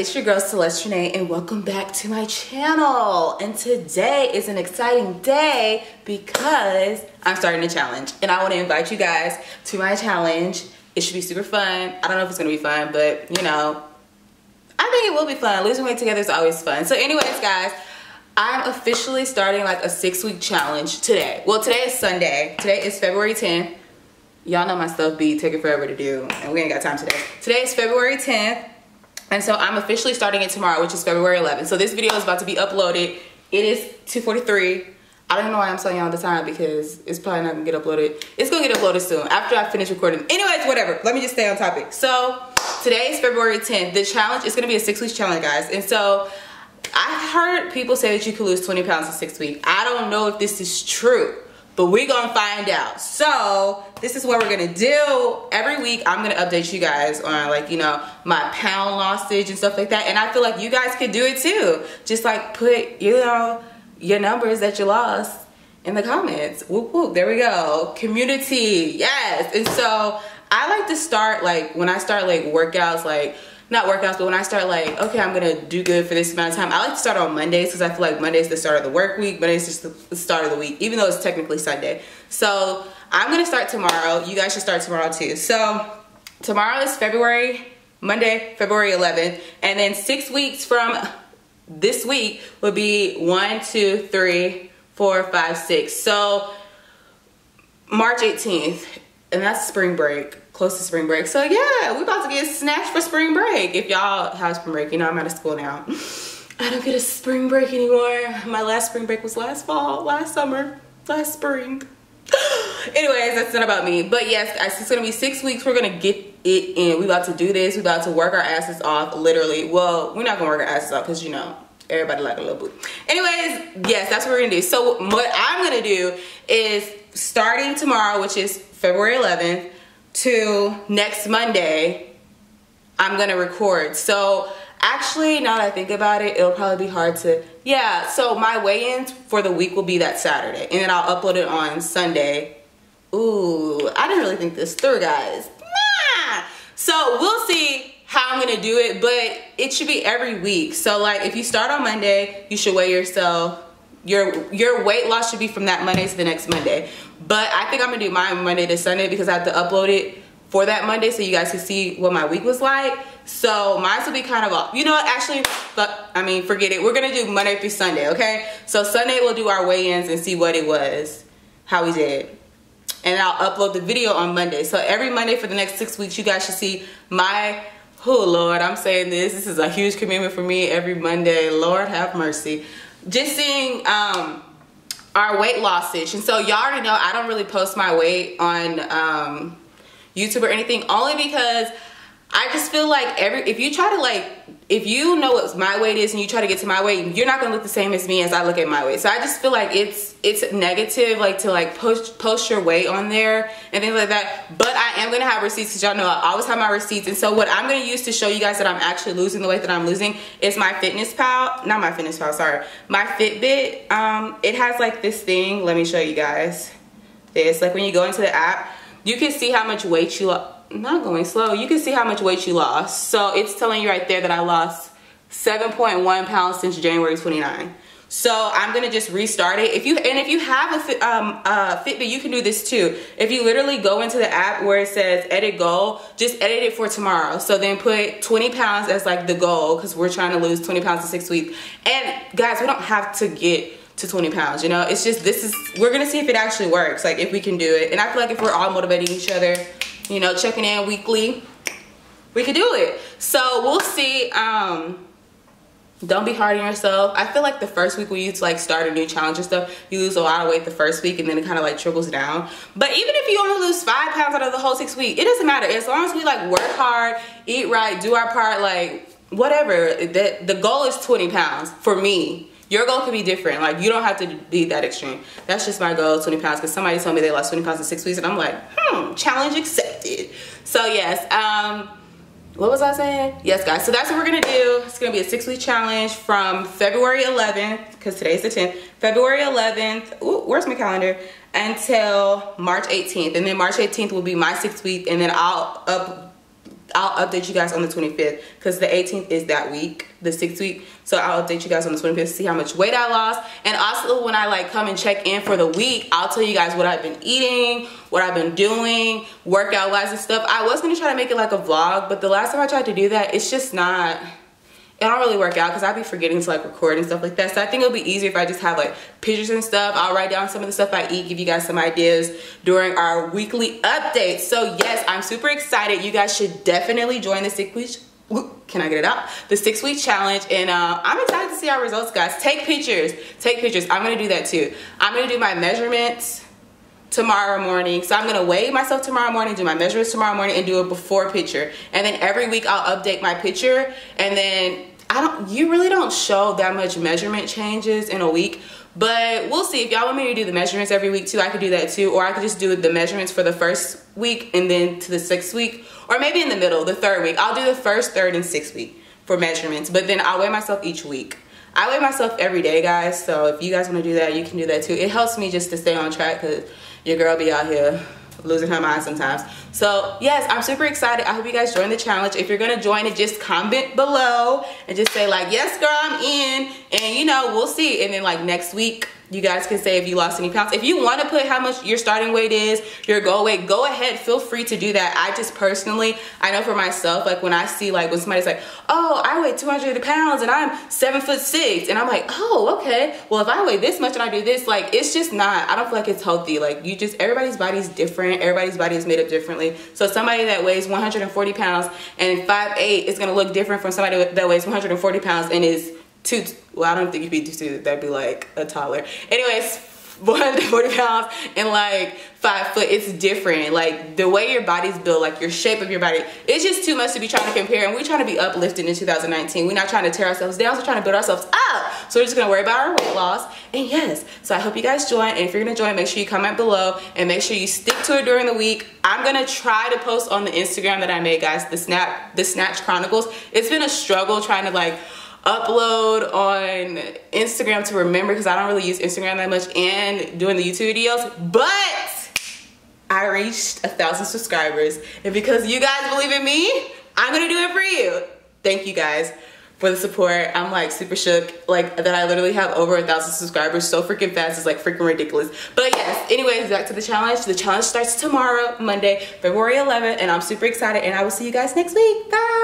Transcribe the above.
it's your girl Celeste Renee and welcome back to my channel. And today is an exciting day because I'm starting a challenge and I want to invite you guys to my challenge. It should be super fun. I don't know if it's gonna be fun, but you know, I think it will be fun. Losing weight together is always fun. So anyways guys, I'm officially starting like a 6-week challenge today. Well, today is Sunday. Today is February 10th. Y'all know my stuff be taking forever to do and we ain't got time today. Today is February 10th. And so I'm officially starting it tomorrow, which is February 11th. So this video is about to be uploaded. It is 2:43. I don't know why I'm telling y'all the time because it's probably not gonna get uploaded. It's gonna get uploaded soon after I finish recording. Anyways, whatever. Let me just stay on topic. So today is February 10th. The challenge is gonna be a 6-week challenge, guys. And so I heard people say that you could lose 20 pounds in 6 weeks. I don't know if this is true, but we're gonna find out. So this is what we're gonna do. Every week I'm gonna update you guys on, like, you know, my pound lossage and stuff like that. And I feel like you guys could do it too. Just like put, you know, your numbers that you lost in the comments. Whoop whoop, there we go. Community, yes. And so I like to start, like, when I start like workouts, like not workouts, but when I start like, okay, I'm gonna do good for this amount of time, I like to start on Mondays because I feel like Monday's the start of the work week. Monday's just the start of the week, even though it's technically Sunday. So I'm gonna start tomorrow. You guys should start tomorrow too. So tomorrow is Monday, February 11th. And then 6 weeks from this week would be 1, 2, 3, 4, 5, 6. So March 18th, and that's spring break, close to spring break. So yeah, we're about to get snatched for spring break. If y'all have spring break, you know I'm out of school now. I don't get a spring break anymore. My last spring break was last fall, last summer, last spring. Anyways, that's not about me. But yes, guys, it's gonna be 6 weeks. We're gonna get it in. We about to do this. We about to work our asses off, literally. Well, we're not gonna work our asses off because, you know, everybody like a little booty. Anyways, yes, that's what we're gonna do. So what I'm gonna do is starting tomorrow, which is February 11th, to next Monday, I'm gonna record. So actually, now that I think about it, it'll probably be hard to, yeah, so my weigh-ins for the week will be that Saturday, and then I'll upload it on Sunday. Ooh, I didn't really think this through, guys. Nah! So we'll see how I'm gonna do it, but it should be every week. So like, if you start on Monday, you should weigh yourself. Your weight loss should be from that Monday to the next Monday. But I think I'm gonna do mine Monday to Sunday because I have to upload it for that Monday so you guys can see what my week was like. So mine will be kind of off. You know what, actually, forget it. We're gonna do Monday through Sunday, okay? So Sunday we'll do our weigh-ins and see what it was, how we did. And I'll upload the video on Monday. So every Monday for the next 6 weeks, you guys should see my, oh Lord, I'm saying this. This is a huge commitment for me every Monday. Lord have mercy. Just seeing our weight lossage. And so y'all already know I don't really post my weight on YouTube or anything, only because I just feel like if you try to, like, if you know what my weight is and you try to get to my weight, you're not gonna look the same as me as I look at my weight. So I just feel like it's negative, like, to like post your weight on there and things like that. But I am gonna have receipts because y'all know I always have my receipts. And so what I'm gonna use to show you guys that I'm actually losing the weight that I'm losing is my FitnessPal, not my FitnessPal, sorry, my Fitbit. It has like this thing. Let me show you guys this. Like when you go into the app, you can see how much weight you lost. Not going slow. You can see how much weight you lost. So it's telling you right there that I lost 7.1 pounds since January 29. So I'm gonna just restart it. If you have a Fitbit, you can do this too. If you literally go into the app where it says edit goal, just edit it for tomorrow. So then put 20 pounds as like the goal because we're trying to lose 20 pounds in 6 weeks. And guys, we don't have to get to 20 pounds, you know? It's just, we're gonna see if it actually works, like if we can do it. And I feel like if we're all motivating each other, you know, checking in weekly, we could do it. So we'll see. Don't be hard on yourself. I feel like the first week when you like start a new challenge and stuff, you lose a lot of weight the first week and then it kind of like trickles down. But even if you only lose 5 pounds out of the whole 6 weeks, it doesn't matter. As long as we like work hard, eat right, do our part, like whatever. The goal is 20 pounds for me. Your goal can be different. Like, you don't have to be that extreme. That's just my goal, 20 pounds, because somebody told me they lost 20 pounds in 6 weeks, and I'm like, challenge accepted. So, yes, what was I saying? Yes, guys, so that's what we're going to do. It's going to be a 6-week challenge from February 11th, because today's the 10th, February 11th, ooh, where's my calendar, until March 18th. And then March 18th will be my 6th week, and then I'll I'll update you guys on the 25th because the 18th is that week, the 6th week. So I'll update you guys on the 25th to see how much weight I lost. And also when I like come and check in for the week, I'll tell you guys what I've been eating, what I've been doing, workout wise and stuff. I was gonna try to make it like a vlog, but the last time I tried to do that, it's just not, it don't really work out because I'd be forgetting to like record and stuff like that. So I think it'll be easier if I just have like pictures and stuff. I'll write down some of the stuff I eat, give you guys some ideas during our weekly updates. So yes, I'm super excited. You guys should definitely join the 6 week, can I get it out? The 6 week challenge. And I'm excited to see our results, guys. Take pictures, take pictures. I'm gonna do that too. I'm gonna do my measurements tomorrow morning. So I'm gonna weigh myself tomorrow morning, do my measurements tomorrow morning, and do a before picture. And then every week I'll update my picture, and then you really don't show that much measurement changes in a week, but we'll see. If y'all want me to do the measurements every week too, I could do that too, or I could just do the measurements for the first week and then to the 6th week, or maybe in the middle, the 3rd week. I'll do the 1st, 3rd, and 6th week for measurements, but then I'll weigh myself each week. I weigh myself every day, guys, so if you guys want to do that, you can do that too. It helps me just to stay on track because your girl be out here losing her mind sometimes. So yes, I'm super excited. I hope you guys join the challenge. If you're gonna join it, just comment below and just say like, yes girl, I'm in, and you know, we'll see. And then like next week, you guys can say if you lost any pounds. If you want to put how much your starting weight is, your goal weight, go ahead, feel free to do that. I just personally, I know for myself, like when I see like when somebody's like, oh, I weigh 200 pounds and I'm 7'6", and I'm like, oh, okay, well if I weigh this much and I do this, like it's just not, I don't feel like it's healthy. Like you just, everybody's body's different, everybody's body is made up differently. So somebody that weighs 140 pounds and 5'8" is gonna look different from somebody that weighs 140 pounds and is well, I don't think you'd be too, that'd be like a toddler. Anyways, 140 pounds and like 5 foot, it's different. Like the way your body's built, like your shape of your body, it's just too much to be trying to compare. And we're trying to be uplifted in 2019. We're not trying to tear ourselves down, we're trying to build ourselves up. So we're just gonna worry about our weight loss. And yes, so I hope you guys join. And if you're gonna join, make sure you comment below and make sure you stick to it during the week. I'm gonna try to post on the Instagram that I made, guys, the Snatch Chronicles. It's been a struggle trying to like upload on Instagram to remember because I don't really use Instagram that much, and doing the YouTube videos, but I reached 1,000 subscribers, and because you guys believe in me, I'm gonna do it for you. Thank you guys for the support. I'm like super shook like that I literally have over 1,000 subscribers so freaking fast. It's like freaking ridiculous. But yes, anyways, back to the challenge. The challenge starts tomorrow, Monday, February 11th, and I'm super excited, and I will see you guys next week. Bye.